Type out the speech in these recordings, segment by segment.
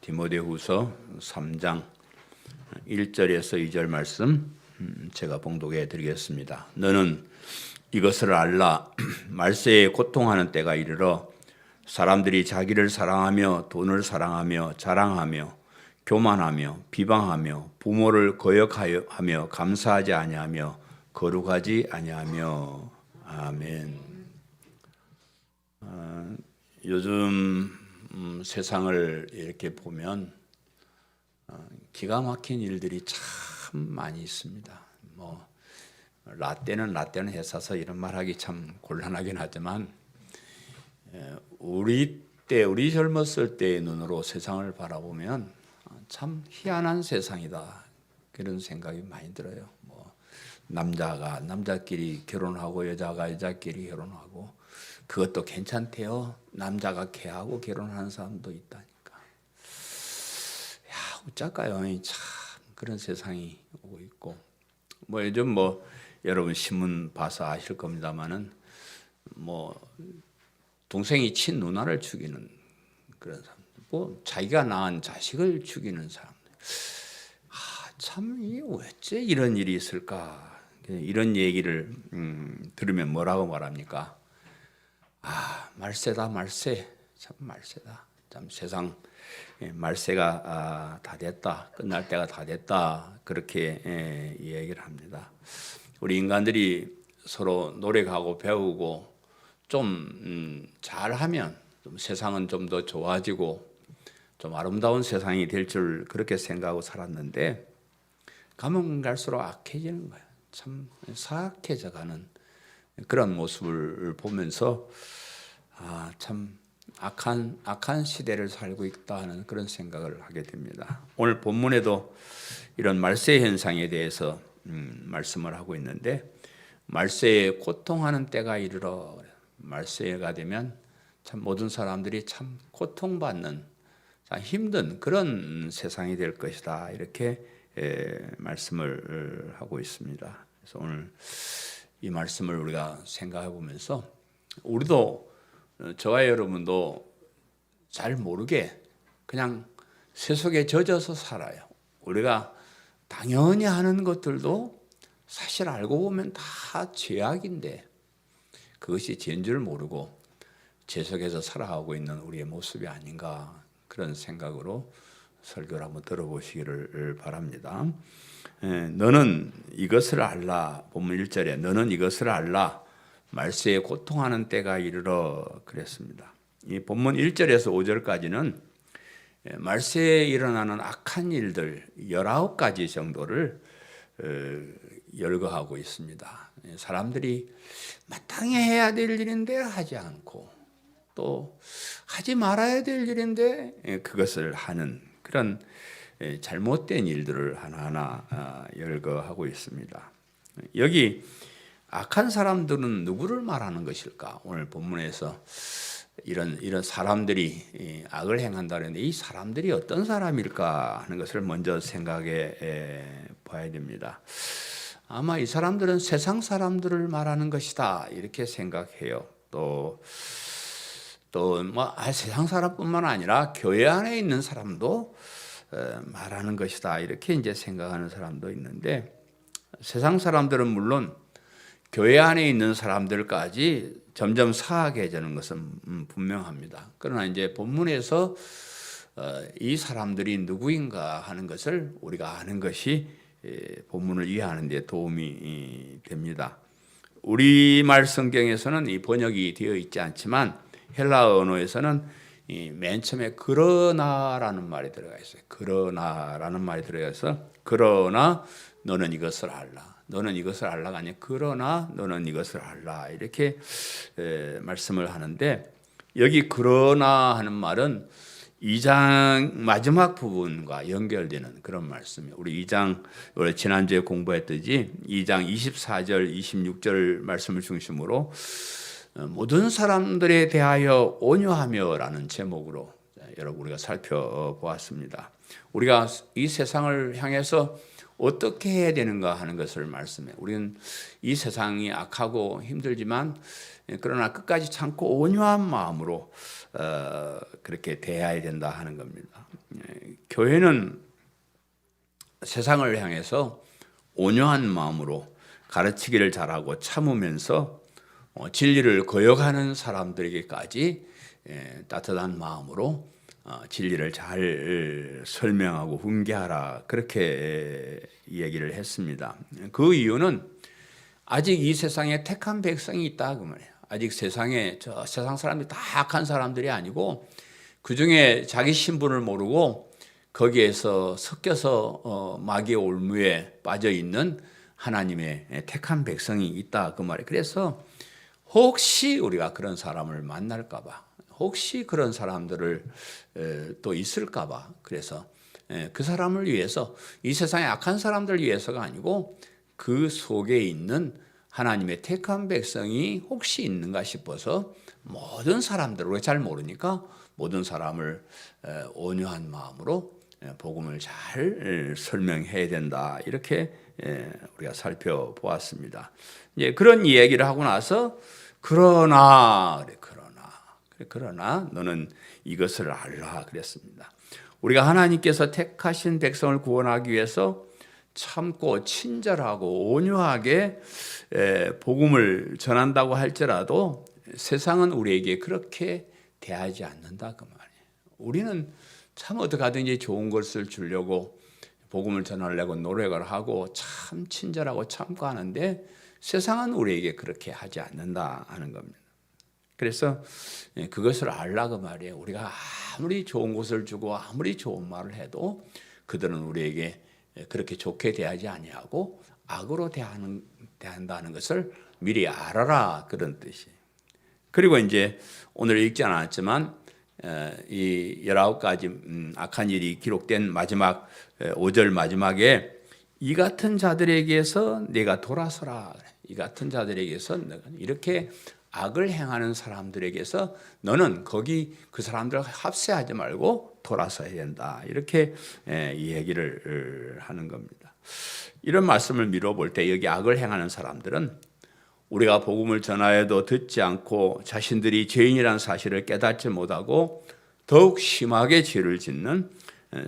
디모데후서 3장 1절에서 2절 말씀 제가 봉독해 드리겠습니다. 너는 이것을 알라. 말세에 고통하는 때가 이르러 사람들이 자기를 사랑하며 돈을 사랑하며 자랑하며 교만하며 비방하며 부모를 거역하며 감사하지 아니하며 거룩하지 아니하며. 아멘. 요즘 세상을 이렇게 보면 기가 막힌 일들이 참 많이 있습니다. 라떼는 해서서 이런 말하기 참 곤란하긴 하지만 우리 젊었을 때의 눈으로 세상을 바라보면 참 희한한 세상이다, 그런 생각이 많이 들어요. 남자가 남자끼리 결혼하고 여자가 여자끼리 결혼하고 그것도 괜찮대요. 남자가 걔하고 결혼하는 사람도 있다니까. 야, 어쩔까요? 참 그런 세상이 오고 있고, 요즘 여러분 신문 봐서 아실 겁니다만은 동생이 친 누나를 죽이는 그런 사람, 자기가 낳은 자식을 죽이는 사람들. 참 어째 이런 일이 있을까? 이런 얘기를 들으면 뭐라고 말합니까? 말세다, 말세. 참 말세다. 참 세상 말세가 다 됐다. 끝날 때가 다 됐다. 그렇게 얘기를 합니다. 우리 인간들이 서로 노력하고 배우고 좀 잘하면 좀 세상은 좀 더 좋아지고 좀 아름다운 세상이 될 줄 그렇게 생각하고 살았는데 가면 갈수록 악해지는 거예요. 참 사악해져 가는 그런 모습을 보면서 참 악한 시대를 살고 있다 하는 그런 생각을 하게 됩니다. 오늘 본문에도 이런 말세 현상에 대해서 말씀을 하고 있는데, 말세에 고통하는 때가 이르러, 말세가 되면 참 모든 사람들이 참 고통받는 참 힘든 그런 세상이 될 것이다, 이렇게 말씀을 하고 있습니다. 그래서 오늘 이 말씀을 우리가 생각해 보면서 우리도, 저와 여러분도 잘 모르게 그냥 세속에 젖어서 살아요. 우리가 당연히 하는 것들도 사실 알고 보면 다 죄악인데 그것이 죄인 줄 모르고 죄 속에서 살아가고 있는 우리의 모습이 아닌가, 그런 생각으로 설교를 한번 들어보시기를 바랍니다. 너는 이것을 알라. 본문 1절에 너는 이것을 알라. 말세에 고통하는 때가 이르러 그랬습니다. 이 본문 1절에서 5절까지는 말세에 일어나는 악한 일들 19가지 정도를 열거하고 있습니다. 사람들이 마땅히 해야 될 일인데 하지 않고, 또 하지 말아야 될 일인데 그것을 하는 그런 잘못된 일들을 하나하나 열거하고 있습니다. 여기 악한 사람들은 누구를 말하는 것일까? 오늘 본문에서 이런 사람들이 악을 행한다는데 이 사람들이 어떤 사람일까 하는 것을 먼저 생각해 봐야 됩니다. 아마 이 사람들은 세상 사람들을 말하는 것이다, 이렇게 생각해요. 또 세상 사람뿐만 아니라 교회 안에 있는 사람도 말하는 것이다, 이렇게 이제 생각하는 사람도 있는데, 세상 사람들은 물론 교회 안에 있는 사람들까지 점점 사악해지는 것은 분명합니다. 그러나 이제 본문에서 이 사람들이 누구인가 하는 것을 우리가 아는 것이 본문을 이해하는 데 도움이 됩니다. 우리말 성경에서는 이 번역이 되어 있지 않지만 헬라어 언어에서는 맨 처음에 그러나라는 말이 들어가 있어요. 그러나라는 말이 들어가서 그러나 너는 이것을 알라. 너는 이것을 알라가 아니라 그러나 너는 이것을 알라, 이렇게 말씀을 하는데, 여기 그러나 하는 말은 2장 마지막 부분과 연결되는 그런 말씀이에요. 우리 2장 지난주에 공부했듯이 2장 24절 26절 말씀을 중심으로 모든 사람들에 대하여 온유하며 라는 제목으로 여러분 우리가 살펴보았습니다. 우리가 이 세상을 향해서 어떻게 해야 되는가 하는 것을 말씀해요. 우리는 이 세상이 악하고 힘들지만 그러나 끝까지 참고 온유한 마음으로 그렇게 대해야 된다 하는 겁니다. 교회는 세상을 향해서 온유한 마음으로 가르치기를 잘하고 참으면서 진리를 거역하는 사람들에게까지 따뜻한 마음으로 진리를 잘 설명하고 훈계하라, 그렇게 얘기를 했습니다. 그 이유는 아직 이 세상에 택한 백성이 있다 그 말이에요. 아직 세상에 세상 사람들이 다 악한 사람들이 아니고 그 중에 자기 신분을 모르고 거기에서 섞여서 마귀의 올무에 빠져 있는 하나님의 택한 백성이 있다 그 말이에요. 그래서 혹시 우리가 그런 사람을 만날까봐, 혹시 그런 사람들을 또 있을까봐, 그래서 그 사람을 위해서, 이 세상의 악한 사람들 위해서가 아니고 그 속에 있는 하나님의 택한 백성이 혹시 있는가 싶어서 모든 사람들, 우리가 잘 모르니까 모든 사람을 온유한 마음으로 복음을 잘 설명해야 된다, 이렇게 우리가 살펴보았습니다. 이제 그런 이야기를 하고 나서 그러나 너는 이것을 알라 그랬습니다. 우리가 하나님께서 택하신 백성을 구원하기 위해서 참고 친절하고 온유하게 복음을 전한다고 할지라도 세상은 우리에게 그렇게 대하지 않는다 그 말이에요. 우리는 참 어떻게 하든지 좋은 것을 주려고 복음을 전하려고 노력을 하고 참 친절하고 참고 하는데 세상은 우리에게 그렇게 하지 않는다 하는 겁니다. 그래서 그것을 알라고 말이에요. 우리가 아무리 좋은 것을 주고 아무리 좋은 말을 해도 그들은 우리에게 그렇게 좋게 대하지 아니하고 악으로 대한다는 것을 미리 알아라, 그런 뜻이에요. 그리고 이제 오늘 읽지 않았지만 이 19가지 악한 일이 기록된 마지막 5절 마지막에 이 같은 자들에게서 내가 돌아서라. 이 같은 자들에게서 이렇게 악을 행하는 사람들에게서 너는 거기 그 사람들 합세하지 말고 돌아서야 된다, 이렇게 이 얘기를 하는 겁니다. 이런 말씀을 미뤄볼 때 여기 악을 행하는 사람들은 우리가 복음을 전하여도 듣지 않고 자신들이 죄인이라는 사실을 깨닫지 못하고 더욱 심하게 죄를 짓는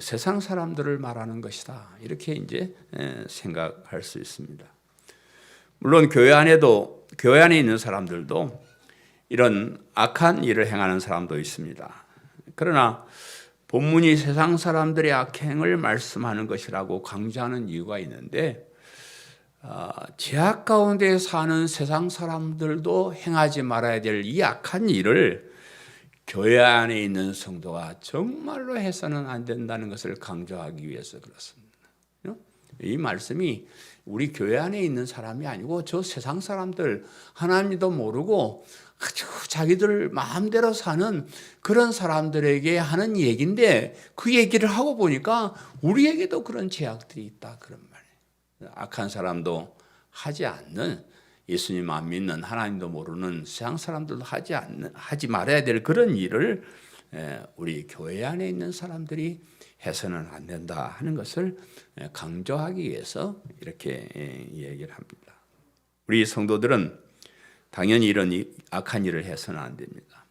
세상 사람들을 말하는 것이다, 이렇게 이제 생각할 수 있습니다. 물론 교회 안에 있는 사람들도 이런 악한 일을 행하는 사람도 있습니다. 그러나 본문이 세상 사람들의 악행을 말씀하는 것이라고 강조하는 이유가 있는데, 죄악 가운데 사는 세상 사람들도 행하지 말아야 될 이 악한 일을 교회 안에 있는 성도가 정말로 해서는 안 된다는 것을 강조하기 위해서 그렇습니다. 이 말씀이 우리 교회 안에 있는 사람이 아니고 저 세상 사람들, 하나님도 모르고 아주 자기들 마음대로 사는 그런 사람들에게 하는 얘기인데, 그 얘기를 하고 보니까 우리에게도 그런 죄악들이 있다, 그런 말이에요. 악한 사람도 하지 않는, 예수님 안 믿는, 하나님도 모르는 세상 사람들도 하지 말아야 될 그런 일을 우리 교회 안에 있는 사람들이 해서는 안 된다 하는 것을 강조하기 위해서 이렇게 얘기를 합니다. 우리 성도들은 당연히 이런 악한 일을 해서는 안 됩니다.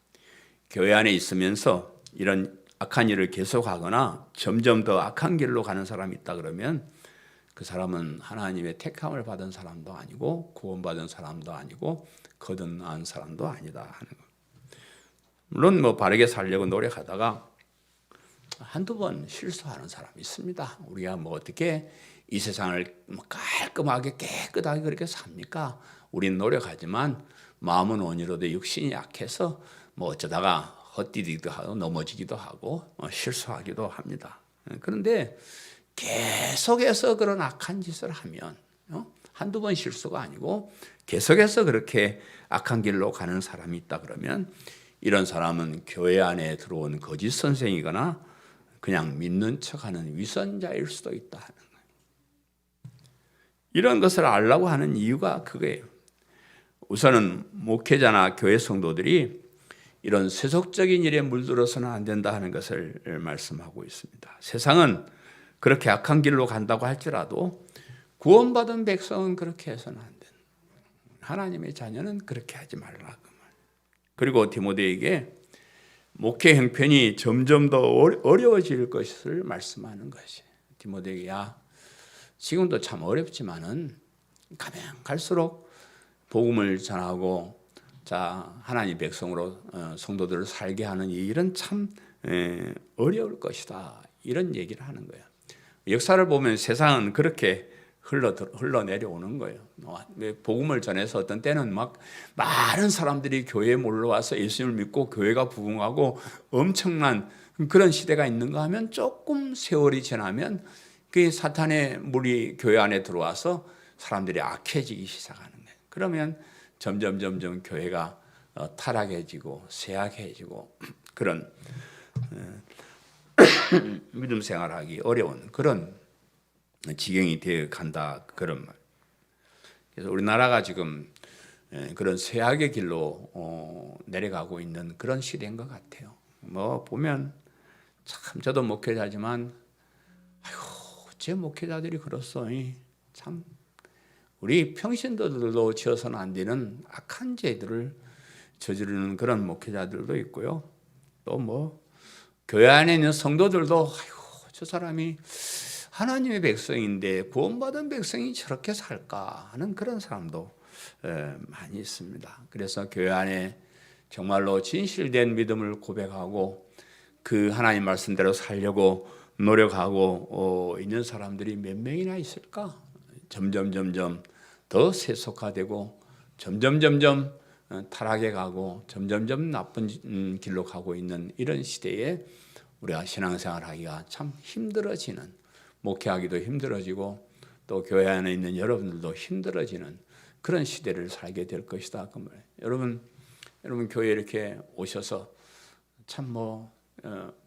교회 안에 있으면서 이런 악한 일을 계속하거나 점점 더 악한 길로 가는 사람이 있다 그러면 그 사람은 하나님의 택함을 받은 사람도 아니고 구원받은 사람도 아니고 거듭난 사람도 아니다 하는 것. 물론 바르게 살려고 노력하다가 한두 번 실수하는 사람이 있습니다. 우리가 어떻게 이 세상을 깔끔하게 깨끗하게 그렇게 삽니까? 우리는 노력하지만 마음은 원이로도 육신이 약해서 어쩌다가 헛디디기도 하고 넘어지기도 하고 실수하기도 합니다. 그런데 계속해서 그런 악한 짓을 하면, 한두 번 실수가 아니고 계속해서 그렇게 악한 길로 가는 사람이 있다 그러면 이런 사람은 교회 안에 들어온 거짓 선생이거나 그냥 믿는 척하는 위선자일 수도 있다 하는 거예요. 이런 것을 알라고 하는 이유가 그거예요. 우선은 목회자나 교회 성도들이 이런 세속적인 일에 물들어서는 안 된다 하는 것을 말씀하고 있습니다. 세상은 그렇게 악한 길로 간다고 할지라도 구원받은 백성은 그렇게 해서는 안 된다. 하나님의 자녀는 그렇게 하지 말라. 그리고 디모데에게 목회 형편이 점점 더 어려워질 것을 말씀하는 것이. 디모데야, 지금도 참 어렵지만은 가면 갈수록 복음을 전하고 하나님 백성으로 성도들을 살게 하는 이 일은 참 어려울 것이다. 이런 얘기를 하는 거예요. 역사를 보면 세상은 그렇게 흘러내려오는 거예요. 복음을 전해서 어떤 때는 막 많은 사람들이 교회에 몰려와서 예수님을 믿고 교회가 부흥하고 엄청난 그런 시대가 있는가 하면 조금 세월이 지나면 그 사탄의 물이 교회 안에 들어와서 사람들이 악해지기 시작하는 거예요. 그러면 점점 교회가 타락해지고 쇠약해지고 그런 믿음 생활하기 어려운 그런 지경이 되어 간다, 그런 말. 그래서 우리나라가 지금 그런 쇠약의 길로 내려가고 있는 그런 시대인 것 같아요. 보면 참 저도 목회자지만 제 목회자들이 그렇소. 참 우리 평신도들도 지어서는 안 되는 악한 죄들을 저지르는 그런 목회자들도 있고요. 또 교회 안에 있는 성도들도 저 사람이 하나님의 백성인데 구원받은 백성이 저렇게 살까 하는 그런 사람도 많이 있습니다. 그래서 교회 안에 정말로 진실된 믿음을 고백하고 그 하나님 말씀대로 살려고 노력하고 있는 사람들이 몇 명이나 있을까? 점점 더 세속화되고 점점 타락해 가고 점점 나쁜 길로 가고 있는 이런 시대에 우리가 신앙생활하기가 참 힘들어지는, 목회하기도 힘들어지고 또 교회 안에 있는 여러분들도 힘들어지는 그런 시대를 살게 될 것이다. 그 말이에요. 여러분 교회에 이렇게 오셔서 참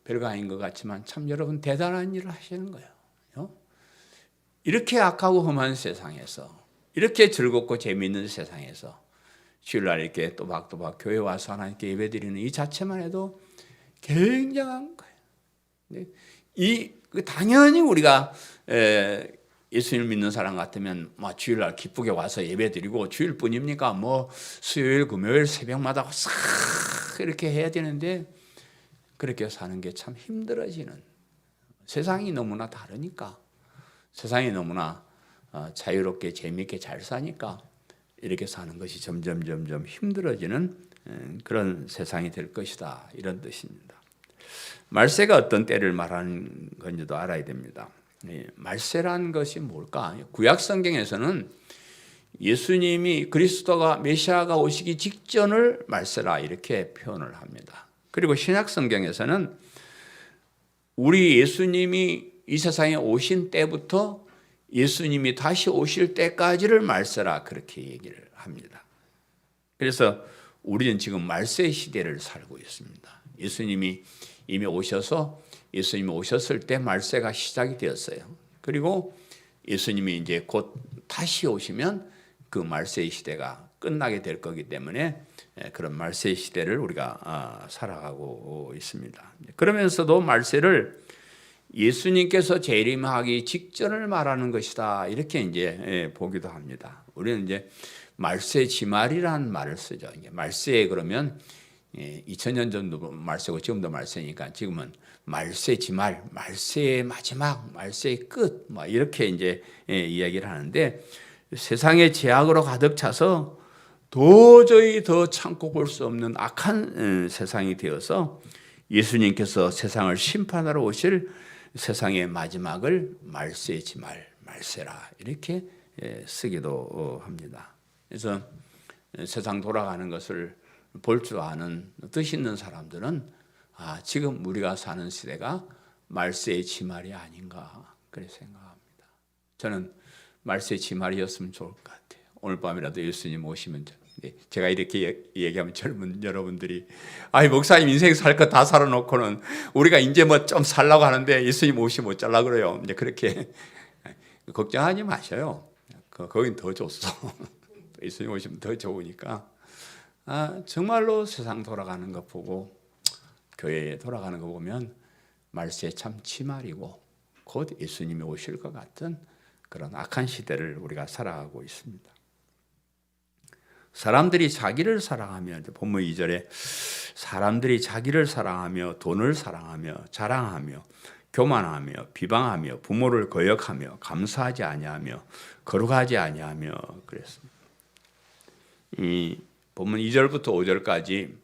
별거 아닌 것 같지만 참 여러분 대단한 일을 하시는 거예요. 이렇게 악하고 험한 세상에서, 이렇게 즐겁고 재미있는 세상에서 주일날 이렇게 또박또박 교회 와서 하나님께 예배드리는 이 자체만 해도 굉장한 거예요. 당연히 우리가 예수님을 믿는 사람 같으면 주일날 기쁘게 와서 예배드리고, 주일뿐입니까? 수요일, 금요일 새벽마다 싹 이렇게 해야 되는데 그렇게 사는 게 참 힘들어지는, 세상이 너무나 다르니까, 세상이 너무나 자유롭게 재미있게 잘 사니까 이렇게 사는 것이 점점 힘들어지는 그런 세상이 될 것이다, 이런 뜻입니다. 말세가 어떤 때를 말하는 건지도 알아야 됩니다. 말세란 것이 뭘까? 구약 성경에서는 예수님이, 그리스도가, 메시아가 오시기 직전을 말세라 이렇게 표현을 합니다. 그리고 신약 성경에서는 우리 예수님이 이 세상에 오신 때부터 예수님이 다시 오실 때까지를 말세라 그렇게 얘기를 합니다. 그래서 우리는 지금 말세 시대를 살고 있습니다. 예수님이 이미 오셔서, 예수님이 오셨을 때 말세가 시작이 되었어요. 그리고 예수님이 이제 곧 다시 오시면 그 말세의 시대가 끝나게 될 거기 때문에 그런 말세의 시대를 우리가 살아가고 있습니다. 그러면서도 말세를 예수님께서 재림하기 직전을 말하는 것이다, 이렇게 이제 보기도 합니다. 우리는 이제 말세 지말이라는 말을 쓰죠. 말세 그러면 2000년 전도 말세고 지금도 말세니까 지금은 말세 지말, 말세의 마지막, 말세의 끝, 이렇게 이제 이야기를 하는데, 세상의 죄악으로 가득 차서 도저히 더 참고 볼 수 없는 악한 세상이 되어서 예수님께서 세상을 심판하러 오실 세상의 마지막을 말세 지말, 말세라 이렇게 쓰기도 합니다. 그래서 세상 돌아가는 것을 볼 줄 아는 뜻 있는 사람들은 지금 우리가 사는 시대가 말세의 지말이 아닌가 그렇게 생각합니다. 저는 말세의 지말이었으면 좋을 것 같아요. 오늘 밤이라도 예수님 오시면, 제가 이렇게 얘기하면 젊은 여러분들이 목사님 인생 살 거 다 살아놓고는 우리가 이제 좀 살라고 하는데 예수님 오시면 어쩌려고 그래요. 이제 그렇게 걱정하지 마셔요. 거긴 더 좋소. 예수님 오시면 더 좋으니까 정말로 세상 돌아가는 거 보고, 교회에 돌아가는 거 보면 말세 참 지말이고 곧 예수님이 오실 것 같은 그런 악한 시대를 우리가 살아가고 있습니다. 사람들이 자기를 사랑하며, 본문 2절에 사람들이 자기를 사랑하며 돈을 사랑하며 자랑하며 교만하며 비방하며 부모를 거역하며 감사하지 아니하며 거룩하지 아니하며 그랬습니다. 이 본문 2절부터 5절까지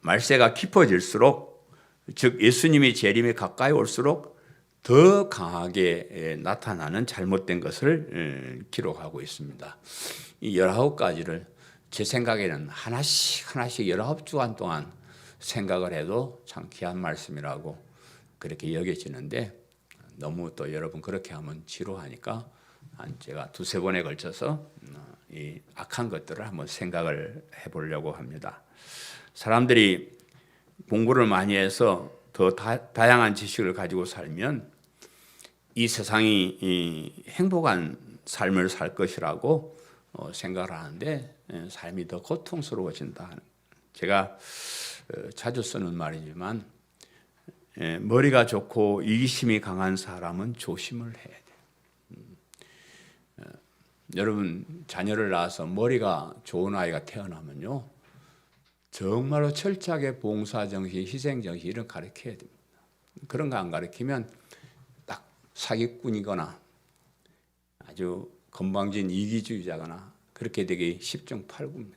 말세가 깊어질수록, 즉 예수님이 재림에 가까이 올수록 더 강하게 나타나는 잘못된 것을 기록하고 있습니다. 이 19가지를 제 생각에는 하나씩 19주간 동안 생각을 해도 참 귀한 말씀이라고 그렇게 여겨지는데, 너무 또 여러분 그렇게 하면 지루하니까 제가 두세 번에 걸쳐서 이 악한 것들을 한번 생각을 해보려고 합니다. 사람들이 공부를 많이 해서 더 다양한 지식을 가지고 살면 이 세상이 행복한 삶을 살 것이라고 생각을 하는데, 삶이 더 고통스러워진다. 제가 자주 쓰는 말이지만, 머리가 좋고 이기심이 강한 사람은 조심을 해야 돼요. 여러분 자녀를 낳아서 머리가 좋은 아이가 태어나면요, 정말로 철저하게 봉사정신, 희생정신 이런 가르쳐야 됩니다. 그런 거 안 가르치면 딱 사기꾼이거나 아주 건방진 이기주의자거나 그렇게 되기 10중 8구입니다.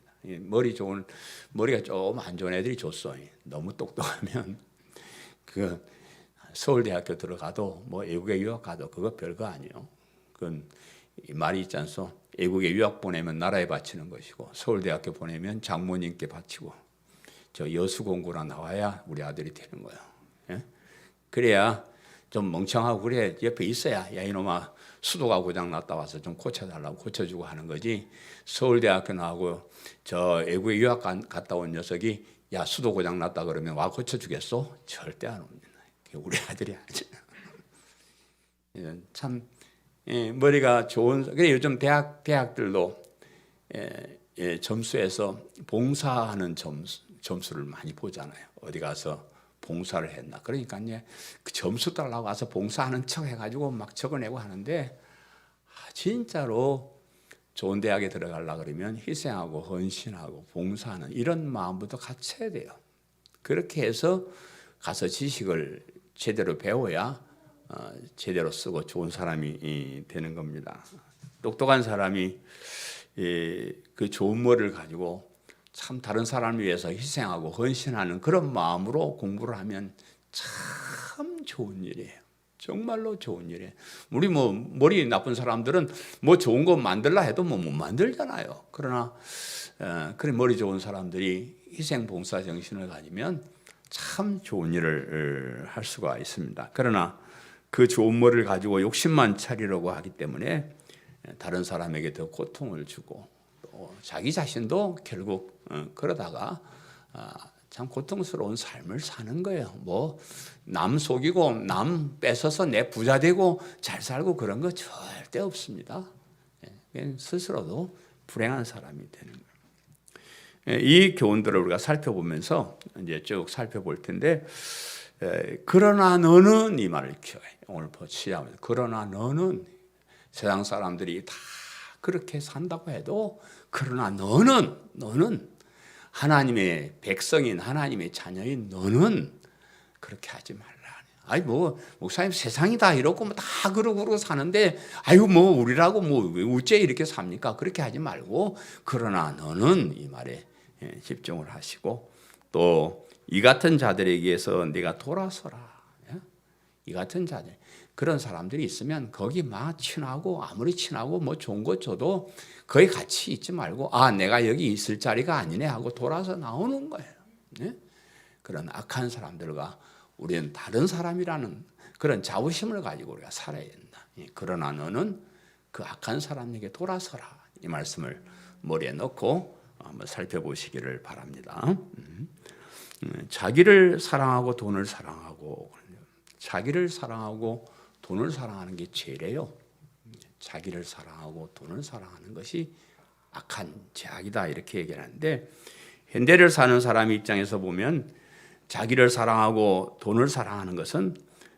머리가 좀 안 좋은 애들이 좋소. 너무 똑똑하면 그 서울대학교 들어가도 뭐 외국에 유학 가도 그거 별거 아니에요. 그건 말이 있지 않소? 외국에 유학 보내면 나라에 바치는 것이고 서울대학교 보내면 장모님께 바치고 저 여수공고나 나와야 우리 아들이 되는 거예요. 예? 그래야 좀 멍청하고 그래 옆에 있어야, 야 이놈아 수도가 고장 났다 와서 좀 고쳐달라고 고쳐주고 하는 거지. 서울대학교 나오고 저 외국에 유학 갔다 온 녀석이 야 수도 고장 났다 그러면 와 고쳐주겠소? 절대 안 옵니다. 우리 아들이 아니죠. 참 머리가 좋은, 그래 요즘 대학들도 점수에서 봉사하는 점수를 많이 보잖아요. 어디 가서 봉사를 했나. 그러니까 그 점수 달라고 와서 봉사하는 척 해가지고 막 적어내고 하는데, 진짜로 좋은 대학에 들어가려고 그러면 희생하고 헌신하고 봉사하는 이런 마음부터 갖춰야 돼요. 그렇게 해서 가서 지식을 제대로 배워야 제대로 쓰고 좋은 사람이 되는 겁니다. 똑똑한 사람이 그 좋은 머리를 가지고 참 다른 사람을 위해서 희생하고 헌신하는 그런 마음으로 공부를 하면 참 좋은 일이에요. 정말로 좋은 일이에요. 우리 뭐 머리 나쁜 사람들은 뭐 좋은 거 만들라 해도 뭐 못 만들잖아요. 그러나 그래 머리 좋은 사람들이 희생 봉사 정신을 가지면 참 좋은 일을 할 수가 있습니다. 그러나 그 좋은 머리를 가지고 욕심만 차리려고 하기 때문에 다른 사람에게 더 고통을 주고 또 자기 자신도 결국 그러다가 참 고통스러운 삶을 사는 거예요. 뭐 남 속이고 남 뺏어서 내 부자 되고 잘 살고 그런 거 절대 없습니다. 스스로도 불행한 사람이 되는 거예요. 이 교훈들을 우리가 살펴보면서 이제 쭉 살펴볼 텐데, 그러나 너는 이 말을 기억해. 오늘 시작하면서 그러나 너는, 세상 사람들이 다 그렇게 산다고 해도 그러나 너는 하나님의 백성인 하나님의 자녀인 너는 그렇게 하지 말라. 아이 뭐 목사님 세상이 다 이렇고 뭐 다 그러고 사는데 아이고 뭐 우리라고 뭐 어째 이렇게 삽니까? 그렇게 하지 말고 그러나 너는 이 말에 집중을 하시고, 또 이 같은 자들에게서 네가 돌아서라. 이 같은 자들, 그런 사람들이 있으면 거기 막 친하고 아무리 친하고 뭐 좋은 것 줘도 거기 같이 있지 말고 내가 여기 있을 자리가 아니네 하고 돌아서 나오는 거예요. 네? 그런 악한 사람들과 우리는 다른 사람이라는 그런 자부심을 가지고 우리가 살아야 된다. 그러나 너는 그 악한 사람에게 돌아서라. 이 말씀을 머리에 넣고 한번 살펴보시기를 바랍니다. 자기를 사랑하고 돈을 사랑하고, 자기를 사랑하고 돈을 사랑하는 게 죄래요. 자기를 사랑하고 돈을 사랑하는 것이 악한 죄악이다 이렇게 얘기하는데, 현대를 사는 사람 입장에서 보면 자기를 사랑하고 돈을 사랑하는 것은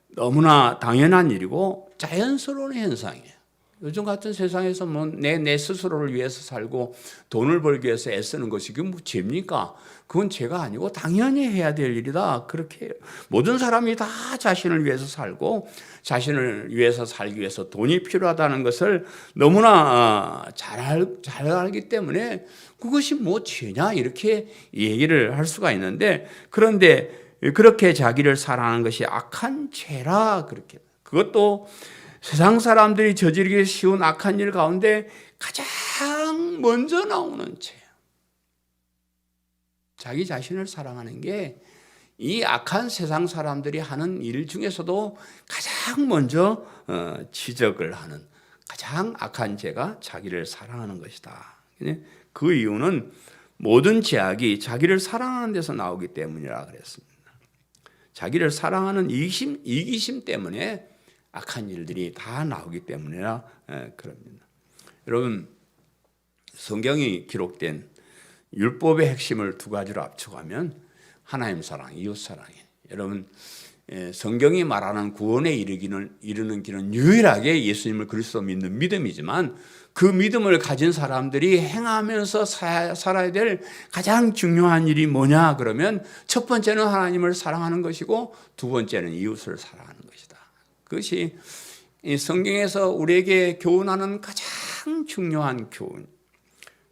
너무나 당연한 일이고 자연스러운 현상이에요. 요즘 같은 세상에서 뭐 내 스스로를 위해서 살고 돈을 벌기 위해서 애쓰는 것이 그게 뭐 죄입니까? 그건 죄가 아니고 당연히 해야 될 일이다. 그렇게 해요. 모든 사람이 다 자신을 위해서 살고 자신을 위해서 살기 위해서 돈이 필요하다는 것을 너무나 잘 알기 때문에 그것이 뭐 죄냐 이렇게 얘기를 할 수가 있는데, 그런데 그렇게 자기를 사랑하는 것이 악한 죄라 그렇게, 그것도 세상 사람들이 저지르기 쉬운 악한 일 가운데 가장 먼저 나오는 죄예요. 자기 자신을 사랑하는 게 이 악한 세상 사람들이 하는 일 중에서도 가장 먼저 지적을 하는 가장 악한 죄가 자기를 사랑하는 것이다. 그 이유는 모든 죄악이 자기를 사랑하는 데서 나오기 때문이라 그랬습니다. 자기를 사랑하는 이기심 때문에 악한 일들이 다 나오기 때문이라 그럽니다. 여러분, 성경이 기록된 율법의 핵심을 두 가지로 압축하면 하나님 사랑, 이웃 사랑이에요. 여러분, 성경이 말하는 구원에 이르는 길은 유일하게 예수님을 그리스도 믿는 믿음이지만, 그 믿음을 가진 사람들이 행하면서 살아야 될 가장 중요한 일이 뭐냐 그러면 첫 번째는 하나님을 사랑하는 것이고 두 번째는 이웃을 사랑하는 것이다. 그것이 성경에서 우리에게 교훈하는 가장 중요한 교훈.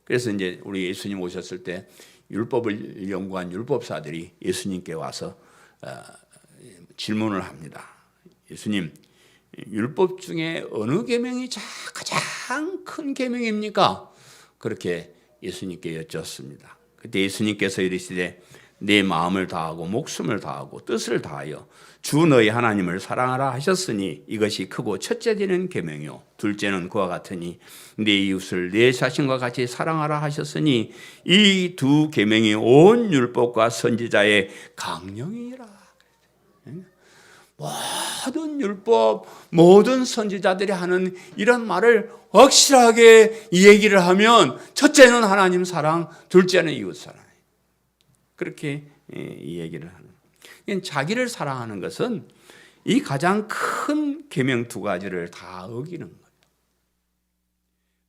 그래서 이제 우리 예수님 오셨을 때 율법을 연구한 율법사들이 예수님께 와서 질문을 합니다. 예수님, 율법 중에 어느 계명이 가장 큰 계명입니까? 그렇게 예수님께 여쭙습니다. 그때 예수님께서 이르시되 내 마음을 다하고 목숨을 다하고 뜻을 다하여 주 너희 하나님을 사랑하라 하셨으니 이것이 크고 첫째 되는 계명이요 둘째는 그와 같으니 내 이웃을 내 자신과 같이 사랑하라 하셨으니 이 두 계명이 온 율법과 선지자의 강령이라. 모든 율법, 모든 선지자들이 하는 이런 말을 확실하게 얘기를 하면 첫째는 하나님 사랑, 둘째는 이웃 사랑. 그렇게 이 얘기를 하는. 자기를 사랑하는 것은 이 가장 큰 계명 두 가지를 다 어기는 거예요.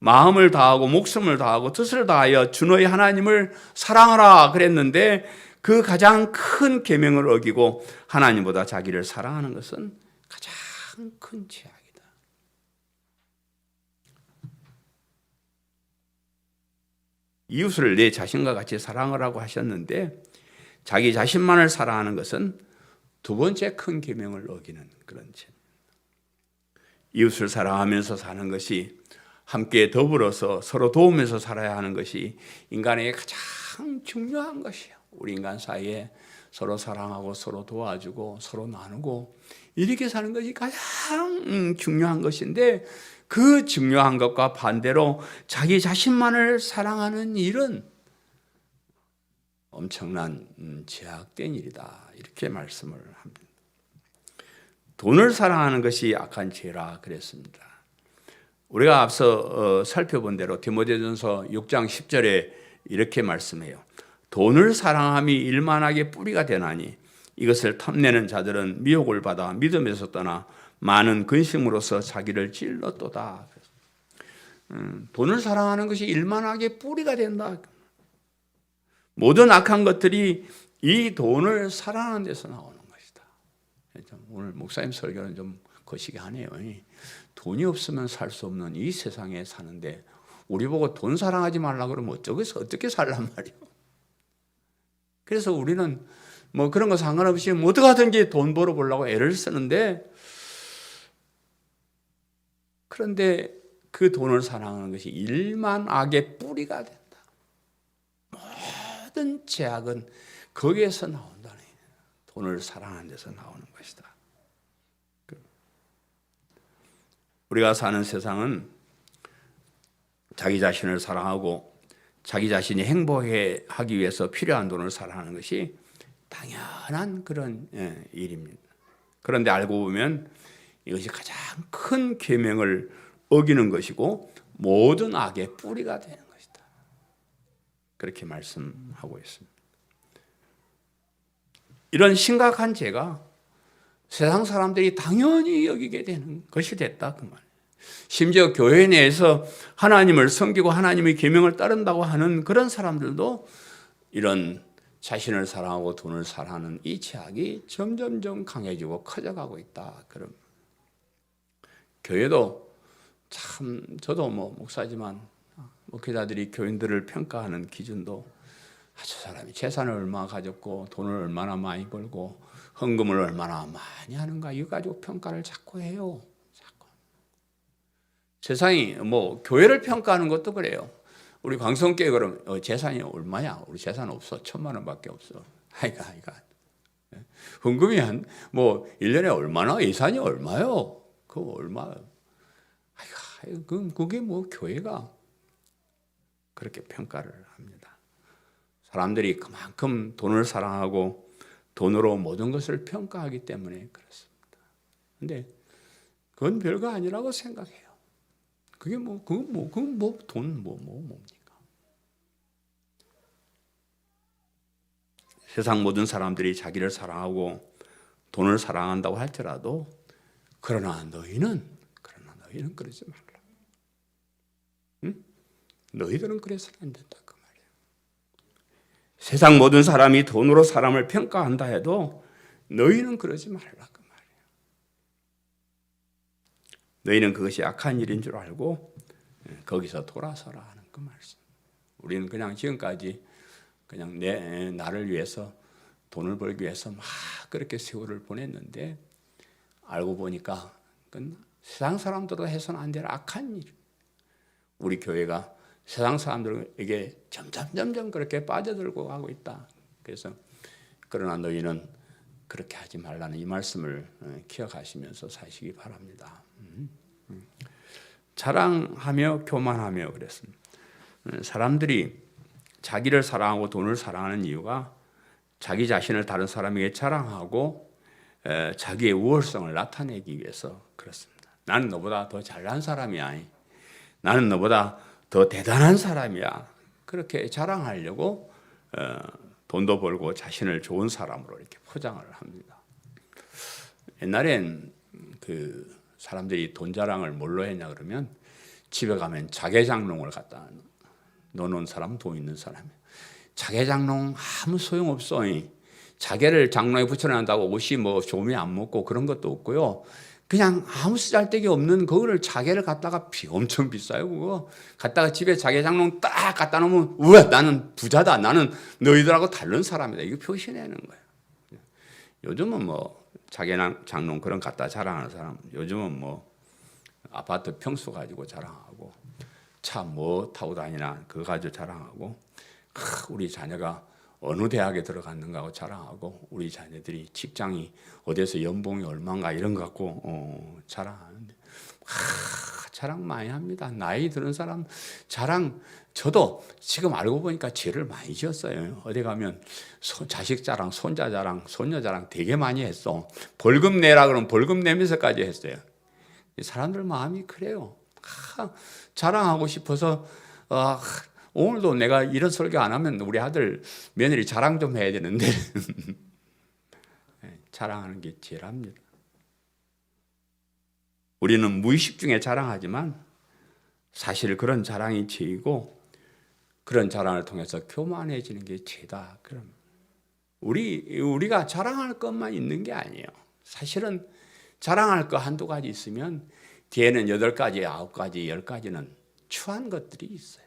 마음을 다하고 목숨을 다하고 뜻을 다하여 주 너희 하나님을 사랑하라 그랬는데 그 가장 큰 계명을 어기고 하나님보다 자기를 사랑하는 것은 가장 큰 죄악이다. 이웃을 내 자신과 같이 사랑하라고 하셨는데 자기 자신만을 사랑하는 것은 두 번째 큰 계명을 어기는 그런 죄입니다. 이웃을 사랑하면서 사는 것이, 함께 더불어서 서로 도우면서 살아야 하는 것이 인간에게 가장 중요한 것이에요. 우리 인간 사이에 서로 사랑하고 서로 도와주고 서로 나누고 이렇게 사는 것이 가장 중요한 것인데, 그 중요한 것과 반대로 자기 자신만을 사랑하는 일은 엄청난 죄악된 일이다. 이렇게 말씀을 합니다. 돈을 사랑하는 것이 악한 죄라 그랬습니다. 우리가 앞서 살펴본 대로 디모데전서 6장 10절에 이렇게 말씀해요. 돈을 사랑함이 일만하게 뿌리가 되나니 이것을 탐내는 자들은 미혹을 받아 믿음에서 떠나 많은 근심으로서 자기를 찔렀도다. 돈을 사랑하는 것이 일만하게 뿌리가 된다. 모든 악한 것들이 이 돈을 사랑하는 데서 나오는 것이다. 오늘 목사님 설교는 좀 거시기 하네요. 돈이 없으면 살 수 없는 이 세상에 사는데 우리 보고 돈 사랑하지 말라 그러면 어떻게 살란 말이에요. 그래서 우리는 뭐 그런 거 상관없이 어떻게 하든지 돈 벌어보려고 애를 쓰는데, 그런데 그 돈을 사랑하는 것이 일만 악의 뿌리가 된다. 모든 죄악은 거기에서 나온다는 거예요. 돈을 사랑하는 데서 나오는 것이다. 우리가 사는 세상은 자기 자신을 사랑하고 자기 자신이 행복하기 위해서 필요한 돈을 사랑하는 것이 당연한 그런 일입니다. 그런데 알고 보면 이것이 가장 큰 계명을 어기는 것이고 모든 악의 뿌리가 되는 것이다. 그렇게 말씀하고 있습니다. 이런 심각한 죄가 세상 사람들이 당연히 여기게 되는 것이 됐다 그 말. 심지어 교회 내에서 하나님을 섬기고 하나님의 계명을 따른다고 하는 그런 사람들도 이런 자신을 사랑하고 돈을 사랑하는 이 죄악이 점점점 강해지고 커져가고 있다. 그럼 교회도 참 저도 목사지만 목회자들이 교인들을 평가하는 기준도 저 사람이 재산을 얼마 가졌고 돈을 얼마나 많이 벌고 헌금을 얼마나 많이 하는가 이거 가지고 평가를 자꾸 해요. 세상이 교회를 평가하는 것도 그래요. 우리 광성교회 그럼 재산이 얼마냐? 우리 재산 없어. 1,000만 원밖에 없어. 아이가. 헌금이 1년에 얼마나? 예산이 얼마요? 그거 얼마? 그게 교회가 그렇게 평가를 합니다. 사람들이 그만큼 돈을 사랑하고 돈으로 모든 것을 평가하기 때문에 그렇습니다. 근데 그건 별거 아니라고 생각해요. 그게 돈 뭡니까? 세상 모든 사람들이 자기를 사랑하고 돈을 사랑한다고 할지라도 그러나 너희는 그러지 말라. 응? 너희들은 그래서는 안 된다 그 말이야. 세상 모든 사람이 돈으로 사람을 평가한다 해도 너희는 그러지 말라 그 말이야. 너희는 그것이 악한 일인 줄 알고 거기서 돌아서라 하는 그 말씀. 우리는 그냥 지금까지 그냥 나를 위해서 돈을 벌기 위해서 막 그렇게 세월을 보냈는데 알고 보니까 그건 세상 사람들도 해서는 안 될 악한 일. 우리 교회가 세상 사람들에게 점점 그렇게 빠져들고 가고 있다. 그래서 그러나 너희는 그렇게 하지 말라는 이 말씀을 기억하시면서 사시기 바랍니다. 자랑하며 교만하며 그랬습니다. 사람들이 자기를 사랑하고 돈을 사랑하는 이유가 자기 자신을 다른 사람에게 자랑하고 자기의 우월성을 나타내기 위해서 그렇습니다. 나는 너보다 더 잘난 사람이야. 나는 너보다 더 대단한 사람이야. 그렇게 자랑하려고 돈도 벌고 자신을 좋은 사람으로 이렇게 포장을 합니다. 옛날엔 그 사람들이 돈 자랑을 뭘로 했냐 그러면 집에 가면 자개장롱을 갖다 넣어놓은 사람, 돈 있는 사람이에요. 자개장롱 아무 소용없어. 자개를 장롱에 붙여놓는다고 옷이 조미 안 먹고 그런 것도 없고요. 그냥 아무 쓰잘데기 없는 그거를 자개를 갖다가 엄청 비싸요. 그거 갖다가 집에 자개장롱 딱 갖다 놓으면 우와 나는 부자다. 나는 너희들하고 다른 사람이다. 이거 표시내는 거예요. 요즘은 자개장롱 그런 갖다 자랑하는 사람 요즘은 아파트 평수 가지고 자랑하고 차 타고 다니나 그거 가지고 자랑하고 우리 자녀가 어느 대학에 들어갔는가 하고 자랑하고 우리 자녀들이 직장이 어디서 연봉이 얼마인가 이런 거 갖고 자랑하는데 자랑 많이 합니다. 나이 드는 사람 자랑 저도 지금 알고 보니까 죄를 많이 지었어요. 어디 가면 자식 자랑, 손자 자랑, 손녀 자랑 되게 많이 했어. 벌금 내라 그러면 벌금 내면서까지 했어요. 사람들 마음이 그래요. 자랑하고 싶어서 오늘도 내가 이런 설교 안 하면 우리 아들 며느리 자랑 좀 해야 되는데 자랑하는 게 죄랍니다. 우리는 무의식 중에 자랑하지만 사실 그런 자랑이 죄이고 그런 자랑을 통해서 교만해지는 게 죄다. 그럼 우리가 자랑할 것만 있는 게 아니에요. 사실은 자랑할 거 한두 가지 있으면 뒤에는 8가지, 9가지, 10가지는 추한 것들이 있어요.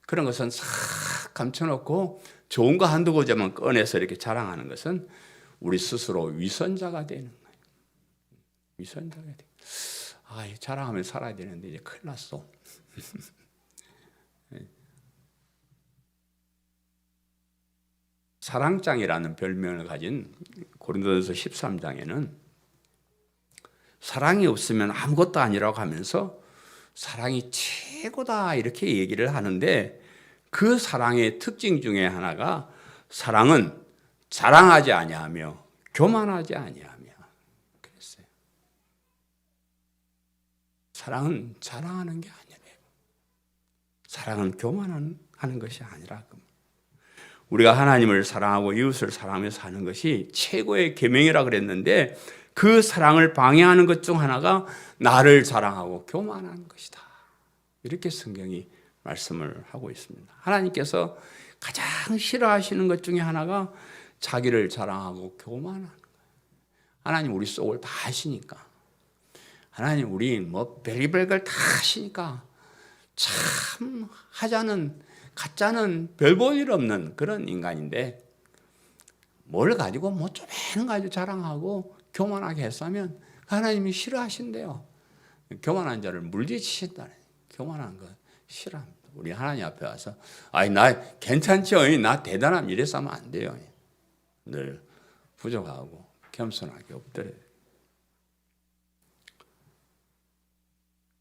그런 것은 싹 감춰놓고 좋은 거 한두 가지만 꺼내서 이렇게 자랑하는 것은 우리 스스로 위선자가 되는 거예요. 위선자가 돼. 자랑하면 살아야 되는데 이제 큰일 났어. 사랑장이라는 별명을 가진 고린도전서 13장에는 사랑이 없으면 아무것도 아니라고 하면서 사랑이 최고다 이렇게 얘기를 하는데 그 사랑의 특징 중에 하나가 사랑은 자랑하지 아니하며 교만하지 아니하며 그랬어요. 사랑은 자랑하는 게 아니래요. 사랑은 교만하는 것이 아니라 우리가 하나님을 사랑하고 이웃을 사랑하며 사는 것이 최고의 계명이라 그랬는데 그 사랑을 방해하는 것 중 하나가 나를 자랑하고 교만하는 것이다. 이렇게 성경이 말씀을 하고 있습니다. 하나님께서 가장 싫어하시는 것 중에 하나가 자기를 자랑하고 교만하는 거예요. 하나님 우리 속을 다 아시니까, 하나님 우리 뭐 별의별 걸 다 아시니까 참 하자는 가짜는 별 볼 일 없는 그런 인간인데, 뭘 가지고 뭐 쪼매는 가지고 자랑하고 교만하게 했으면 하나님이 싫어하신대요. 교만한 자를 물리치신다는, 교만한 거 싫어합니다. 우리 하나님 앞에 와서 아이 나 괜찮죠, 나 대단함 이래서 하면 안 돼요. 늘 부족하고 겸손하게 엎드려요.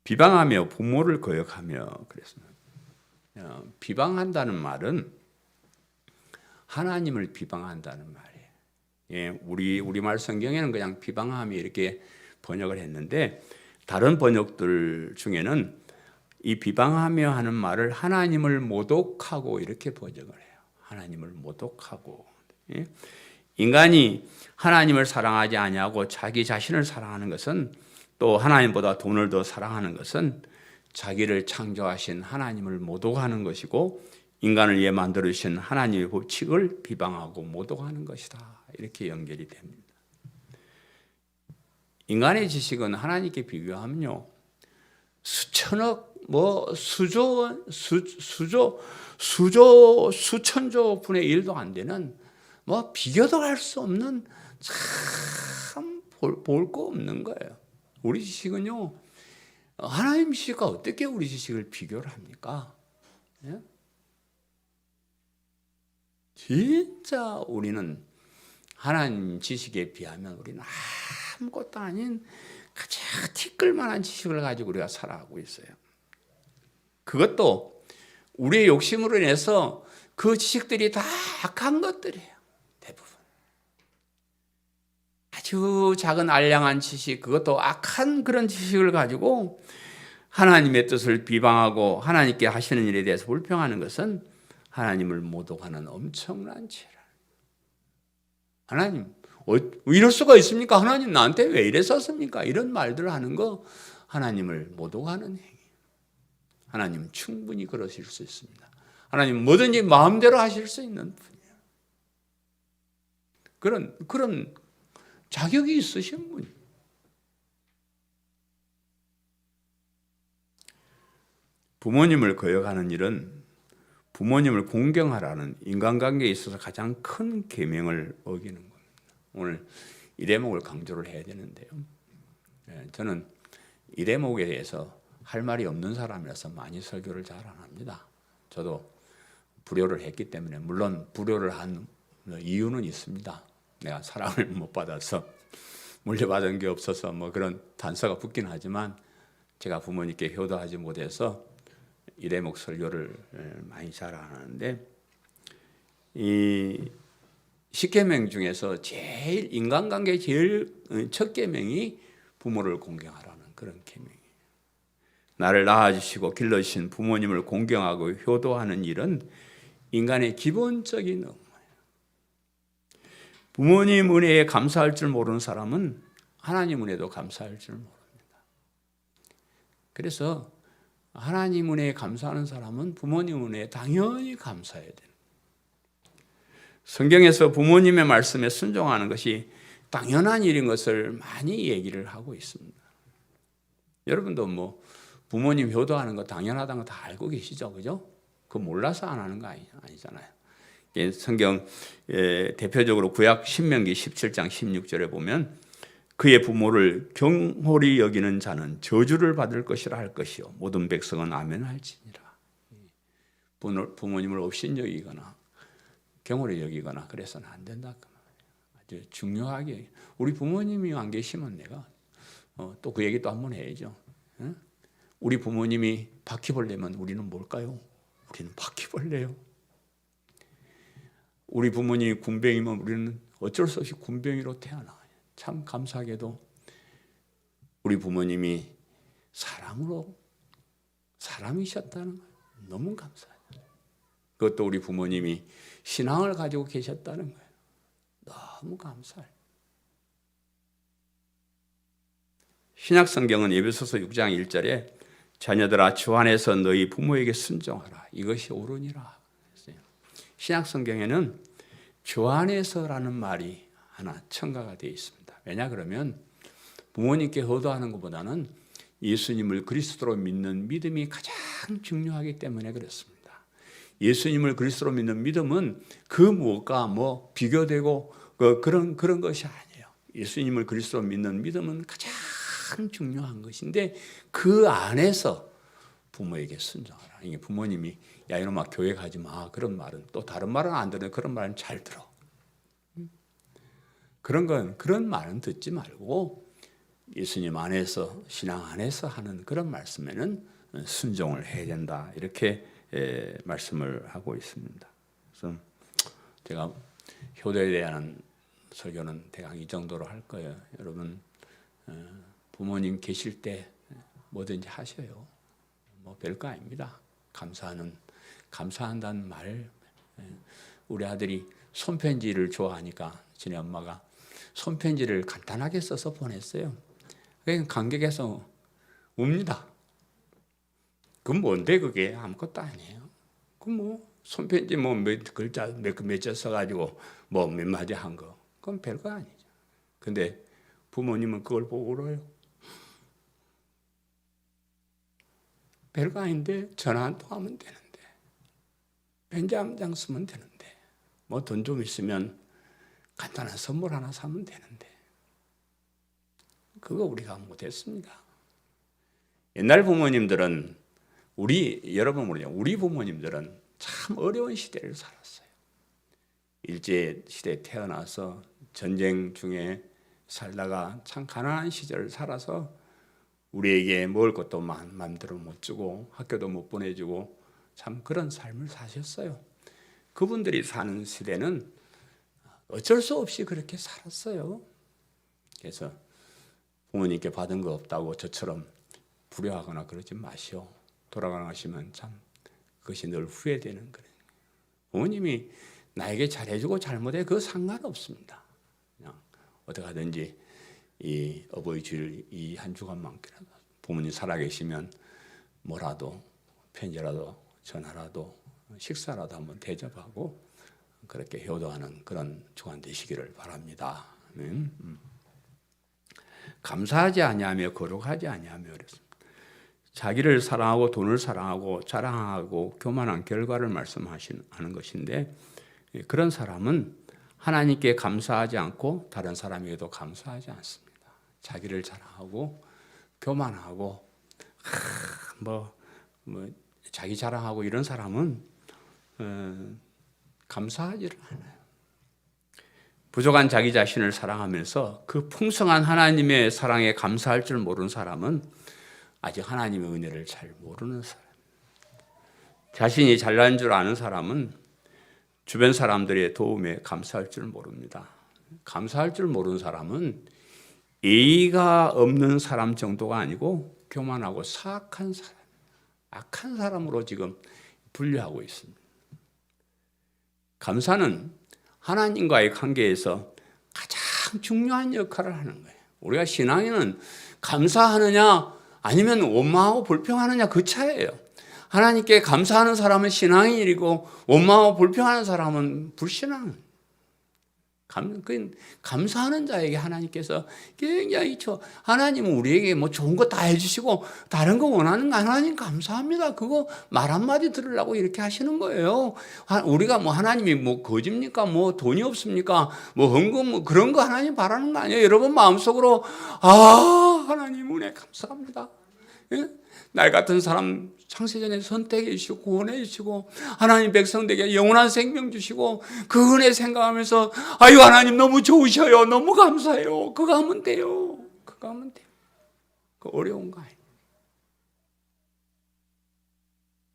비방하며 부모를 거역하며 그랬습니다. 비방한다는 말은 하나님을 비방한다는 말이에요. 예, 우리말 성경에는 그냥 비방함이 이렇게 번역을 했는데, 다른 번역들 중에는 이 비방하며 하는 말을 하나님을 모독하고 이렇게 번역을 해요. 하나님을 모독하고. 예? 인간이 하나님을 사랑하지 아니하고 자기 자신을 사랑하는 것은, 또 하나님보다 돈을 더 사랑하는 것은 자기를 창조하신 하나님을 모독하는 것이고, 인간을 위해 만들어주신 하나님의 법칙을 비방하고 모독하는 것이다. 이렇게 연결이 됩니다. 인간의 지식은 하나님께 비교하면요, 수천억, 수천조 분의 1도 안 되는, 비교도 할 수 없는, 참 볼 거 없는 거예요. 우리 지식은요, 하나님 지식과 어떻게 우리 지식을 비교를 합니까? 예? 진짜 우리는 하나님 지식에 비하면 우리는 아무것도 아닌 가장 티끌만한 지식을 가지고 우리가 살아가고 있어요. 그것도 우리의 욕심으로 인해서 그 지식들이 다 악한 것들이에요. 대부분. 아주 작은 알량한 지식, 그것도 악한 그런 지식을 가지고 하나님의 뜻을 비방하고 하나님께 하시는 일에 대해서 불평하는 것은 하나님을 모독하는 엄청난 죄라. 하나님, 이럴 수가 있습니까? 하나님 나한테 왜 이랬었습니까? 이런 말들을 하는 거 하나님을 모독하는 행위. 하나님 충분히 그러실 수 있습니다. 하나님 뭐든지 마음대로 하실 수 있는 분이에요. 그런 자격이 있으신 분이에요. 부모님을 거역하는 일은 부모님을 공경하라는 인간관계에 있어서 가장 큰 계명을 어기는 겁니다. 오늘 이 대목을 강조를 해야 되는데요. 저는 이 대목에 대해서 할 말이 없는 사람이라서 많이 설교를 잘 안 합니다. 저도 불효를 했기 때문에, 물론 불효를 한 이유는 있습니다. 내가 사랑을 못 받아서, 물려받은 게 없어서 그런 단서가 붙긴 하지만, 제가 부모님께 효도하지 못해서 이 대목 설교를 많이 잘 안 하는데, 이 10계명 중에서 제일 인간관계 제일 첫 계명이 부모를 공경하라는 그런 계명이에요. 나를 낳아주시고 길러주신 부모님을 공경하고 효도하는 일은 인간의 기본적인 업무예요. 부모님 은혜에 감사할 줄 모르는 사람은 하나님 은혜도 감사할 줄 모릅니다. 그래서 하나님 은혜에 감사하는 사람은 부모님 은혜에 당연히 감사해야 돼요. 성경에서 부모님의 말씀에 순종하는 것이 당연한 일인 것을 많이 얘기를 하고 있습니다. 여러분도 부모님 효도하는 거 당연하다는 거 다 알고 계시죠? 그죠? 그거 몰라서 안 하는 거 아니잖아요. 성경 대표적으로 구약 신명기 17장 16절에 보면, 그의 부모를 경홀히 여기는 자는 저주를 받을 것이라 할 것이요 모든 백성은 아멘 할지니라. 부모님을 업신여기거나 경홀히 여기거나 그래서는 안 된다. 아주 중요하게, 우리 부모님이 안 계시면 내가 또 그 얘기 또 한번 해야죠. 우리 부모님이 바퀴벌레면 우리는 뭘까요? 우리는 바퀴벌레요. 우리 부모님이 군뱅이면 우리는 어쩔 수 없이 군뱅이로 태어나요. 참 감사하게도 우리 부모님이 사람으로 사람이셨다는 거예요. 너무 감사해요. 그것도 우리 부모님이 신앙을 가지고 계셨다는 거예요. 너무 감사해요. 신약 성경은 에베소서 6장 1절에 자녀들아 주 안에서 너희 부모에게 순종하라. 이것이 옳으니라. 신약 성경에는 주 안에서라는 말이 하나 첨가가 되어 있습니다. 왜냐 그러면 부모님께 효도하는 것보다는 예수님을 그리스도로 믿는 믿음이 가장 중요하기 때문에 그렇습니다. 예수님을 그리스도로 믿는 믿음은 그 무엇과 뭐 비교되고 그런 것이 아니에요. 예수님을 그리스도로 믿는 믿음은 가장 중요한 것인데 그 안에서 부모에게 순종하라. 이게 부모님이 야 이놈아 교회 가지 마 그런 말은 또 다른 말은 안 듣는 그런 말은 잘 들어. 그런 말은 듣지 말고 예수님 안에서 신앙 안에서 하는 그런 말씀에는 순종을 해야 된다. 이렇게 말씀을 하고 있습니다. 그래서 제가 효도에 대한 설교는 대강 이 정도로 할 거예요. 여러분 부모님 계실 때 뭐든지 하셔요. 뭐 별거 아닙니다. 감사한다는 말. 우리 아들이 손편지를 좋아하니까 지네 엄마가 손편지를 간단하게 써서 보냈어요. 그냥 감격해서 웁니다. 그건 뭔데 그게 아무것도 아니에요. 그 뭐 손편지 뭐 몇 글자 몇 써가지고 뭐 몇 마디 한 거 그건 별거 아니죠. 근데 부모님은 그걸 보고 울어요. 별거 아닌데 전화 한 통 하면 되는데 편지 한 장 쓰면 되는데 뭐 돈 좀 있으면 간단한 선물 하나 사면 되는데 그거 우리가 못했습니다. 옛날 부모님들은 여러분 모르죠. 우리 부모님들은 참 어려운 시대를 살았어요. 일제시대에 태어나서 전쟁 중에 살다가 참 가난한 시절을 살아서 우리에게 먹을 것도 마음대로 못 주고 학교도 못 보내주고 참 그런 삶을 사셨어요. 그분들이 사는 시대는 어쩔 수 없이 그렇게 살았어요. 그래서 부모님께 받은 거 없다고 저처럼 불효하거나 그러지 마시오. 돌아가시면 참 그것이 늘 후회되는 거예요. 부모님이 나에게 잘해주고 잘못해 그거 상관없습니다. 그냥 어떻게 하든지 이 어버이 주일 이 한 주간만큼이라도 부모님 살아계시면 뭐라도 편지라도 전화라도 식사라도 한번 대접하고 그렇게 효도하는 그런 주간 되시기를 바랍니다. 감사하지 아니하며 거룩하지 아니하며 그랬습니다. 자기를 사랑하고 돈을 사랑하고 자랑하고 교만한 결과를 말씀하는 것인데 그런 사람은 하나님께 감사하지 않고 다른 사람에게도 감사하지 않습니다. 자기를 자랑하고 교만하고 자기 자랑하고 이런 사람은 감사하지를 않아요. 부족한 자기 자신을 사랑하면서 그 풍성한 하나님의 사랑에 감사할 줄 모르는 사람은 아직 하나님의 은혜를 잘 모르는 사람. 자신이 잘난 줄 아는 사람은 주변 사람들의 도움에 감사할 줄 모릅니다. 감사할 줄 모르는 사람은 예의가 없는 사람 정도가 아니고 교만하고 사악한 사람, 악한 사람으로 지금 분류하고 있습니다. 감사는 하나님과의 관계에서 가장 중요한 역할을 하는 거예요. 우리가 신앙에는 감사하느냐 아니면 원망하고 불평하느냐 그 차이예요. 하나님께 감사하는 사람은 신앙의 일이고 원망하고 불평하는 사람은 불신앙. 감사하는 자에게 하나님께서 굉장히 하나님은 우리에게 뭐 좋은 거 다 해주시고 다른 거 원하는 거 하나님 감사합니다. 그거 말 한마디 들으려고 이렇게 하시는 거예요. 우리가 뭐 하나님이 뭐 거짓입니까? 뭐 돈이 없습니까? 뭐 헌금 뭐 그런 거 하나님 바라는 거 아니에요. 여러분 마음속으로 하나님 은혜 감사합니다. 예? 날 같은 사람 창세전에 선택해 주시고 구원해 주시고 하나님 백성들에게 영원한 생명 주시고 그 은혜 생각하면서 아유 하나님 너무 좋으셔요. 너무 감사해요. 그거 하면 돼요. 그거 하면 돼요. 그 어려운 거 아니에요.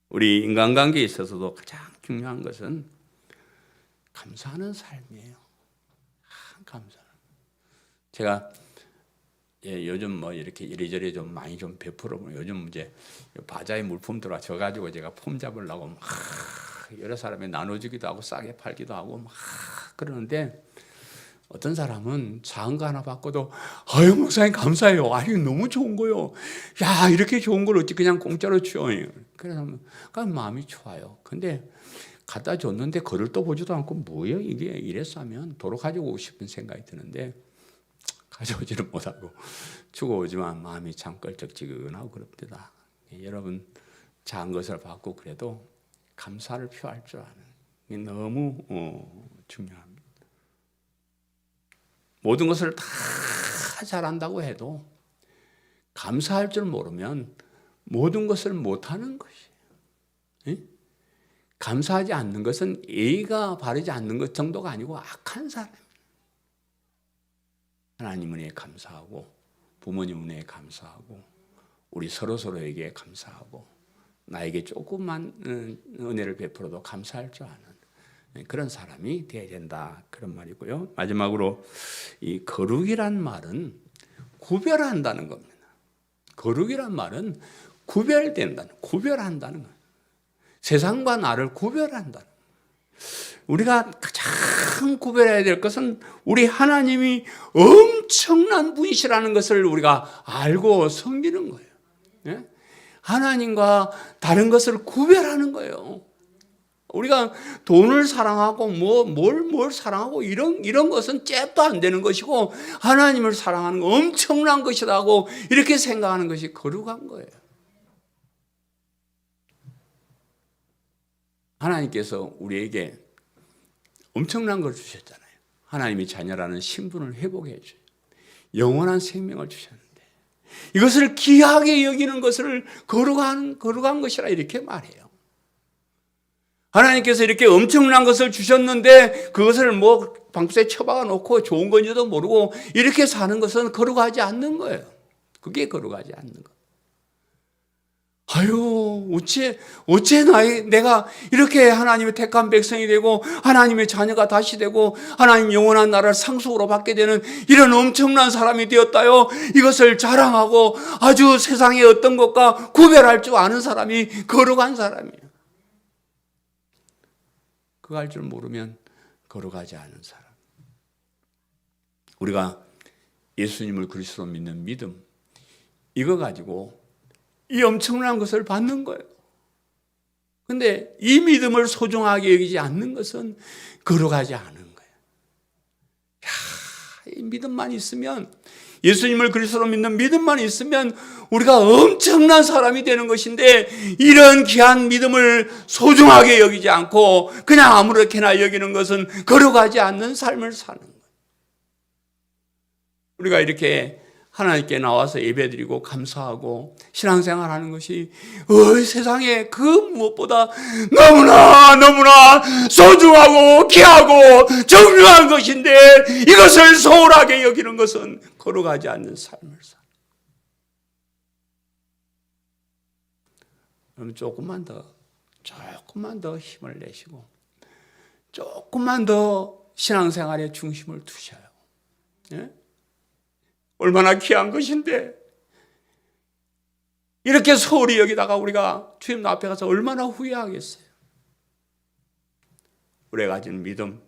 우리 인간관계에 있어서도 가장 중요한 것은 감사하는 삶이에요. 감사. 제가 요즘 뭐 이렇게 이리저리 좀 많이 좀 베풀어 보면 요즘 이제 바자회 물품 들어와 져 가지고 제가 폼 잡으려고 막 여러 사람에 나눠주기도 하고 싸게 팔기도 하고 막 그러는데 어떤 사람은 작은 거 하나 받고도 아유 목사님 감사해요. 아유 너무 좋은 거요. 야 이렇게 좋은 걸 어찌 그냥 공짜로 줘요. 그래서 마음이 좋아요. 근데 갖다 줬는데 그를 또 보지도 않고 뭐예요 이게 이랬어 하면 도로 가지고 오고 싶은 생각이 드는데 가져오지를 못하고 주고 오지만 마음이 참 껄쩍지근하고 그럽니다. 여러분 작은 것을 받고 그래도 감사를 표할 줄 아는 게 너무 중요합니다. 모든 것을 다 잘한다고 해도 감사할 줄 모르면 모든 것을 못하는 것이에요. 감사하지 않는 것은 예의가 바르지 않는 것 정도가 아니고 악한 사람입니다. 하나님 은혜에 감사하고 부모님 은혜에 감사하고 우리 서로에게 감사하고 나에게 조금만 은혜를 베풀어도 감사할 줄 아는 그런 사람이 되어야 된다 그런 말이고요. 마지막으로 이 거룩이란 말은 구별한다는 겁니다. 거룩이란 말은 구별한다는 거예요. 세상과 나를 구별한다는 거예요. 우리가 가장 구별해야 될 것은 우리 하나님이 엄청난 분이시라는 것을 우리가 알고 섬기는 거예요. 하나님과 다른 것을 구별하는 거예요. 우리가 돈을 사랑하고 뭘 사랑하고 이런 것은 잽도 안 되는 것이고 하나님을 사랑하는 거 엄청난 것이라고 이렇게 생각하는 것이 거룩한 거예요. 하나님께서 우리에게 엄청난 걸 주셨잖아요. 하나님이 자녀라는 신분을 회복해 줘요. 영원한 생명을 주셨는데 이것을 귀하게 여기는 것을 거룩한 것이라 이렇게 말해요. 하나님께서 이렇게 엄청난 것을 주셨는데 그것을 방구석에 처박아 놓고 좋은 건지도 모르고 이렇게 사는 것은 거룩하지 않는 거예요. 그게 거룩하지 않는 거. 아유, 어째 내가 이렇게 하나님의 택한 백성이 되고 하나님의 자녀가 다시 되고 하나님 영원한 나라를 상속으로 받게 되는 이런 엄청난 사람이 되었다요. 이것을 자랑하고 아주 세상의 어떤 것과 구별할 줄 아는 사람이 거룩한 사람이에요. 그거 할 줄 모르면 거룩하지 않은 사람. 우리가 예수님을 그리스도로 믿는 믿음, 이거 가지고 이 엄청난 것을 받는 거예요. 그런데 이 믿음을 소중하게 여기지 않는 것은 거룩하지 않은 거예요. 이 믿음만 있으면, 예수님을 그리스도로 믿는 믿음만 있으면 우리가 엄청난 사람이 되는 것인데 이런 귀한 믿음을 소중하게 여기지 않고 그냥 아무렇게나 여기는 것은 거룩하지 않는 삶을 사는 거예요. 우리가 이렇게 하나님께 나와서 예배드리고 감사하고 신앙생활하는 것이 세상에 그 무엇보다 너무나 소중하고 귀하고 중요한 것인데 이것을 소홀하게 여기는 것은 거룩하지 않는 삶을 살. 그럼 조금만 더 힘을 내시고 조금만 더 신앙생활에 중심을 두셔요. 예? 얼마나 귀한 것인데 이렇게 소홀히 여기다가 우리가 주님 앞에 가서 얼마나 후회하겠어요. 우리가 가진 믿음,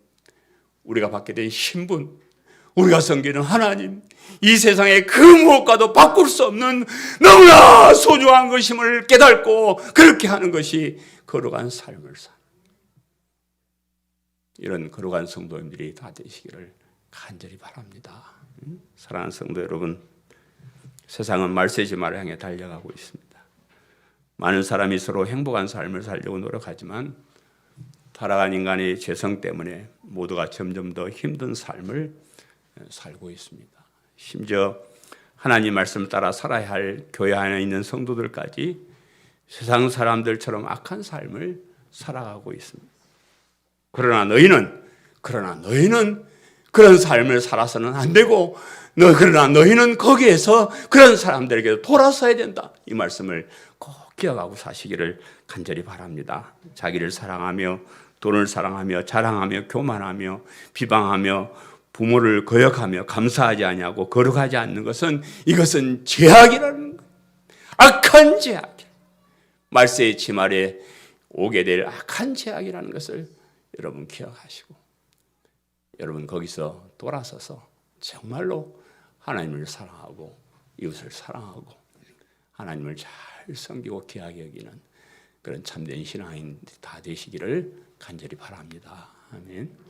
우리가 받게 된 신분, 우리가 섬기는 하나님, 이 세상에 그 무엇과도 바꿀 수 없는 너무나 소중한 것임을 깨닫고 그렇게 하는 것이 거룩한 삶을 사. 이런 거룩한 성도님들이 다 되시기를 간절히 바랍니다. 사랑하는 성도 여러분, 세상은 말세지마를 향해 달려가고 있습니다. 많은 사람이 서로 행복한 삶을 살려고 노력하지만 타락한 인간의 죄성 때문에 모두가 점점 더 힘든 삶을 살고 있습니다. 심지어 하나님 말씀 따라 살아야 할 교회 안에 있는 성도들까지 세상 사람들처럼 악한 삶을 살아가고 있습니다. 그러나 너희는 그런 삶을 살아서는 안 되고 그러나 너희는 거기에서 그런 사람들에게 돌아서야 된다. 이 말씀을 꼭 기억하고 사시기를 간절히 바랍니다. 자기를 사랑하며 돈을 사랑하며 자랑하며 교만하며 비방하며 부모를 거역하며 감사하지 아니하고 거룩하지 않는 것은 이것은 죄악이라는 거예요. 악한 죄악. 말세의 지말에 오게 될 악한 죄악이라는 것을 여러분 기억하시고 여러분 거기서 돌아서서 정말로 하나님을 사랑하고 이웃을 사랑하고 하나님을 잘 섬기고 귀하게 여기는 그런 참된 신앙인 다 되시기를 간절히 바랍니다. 아멘.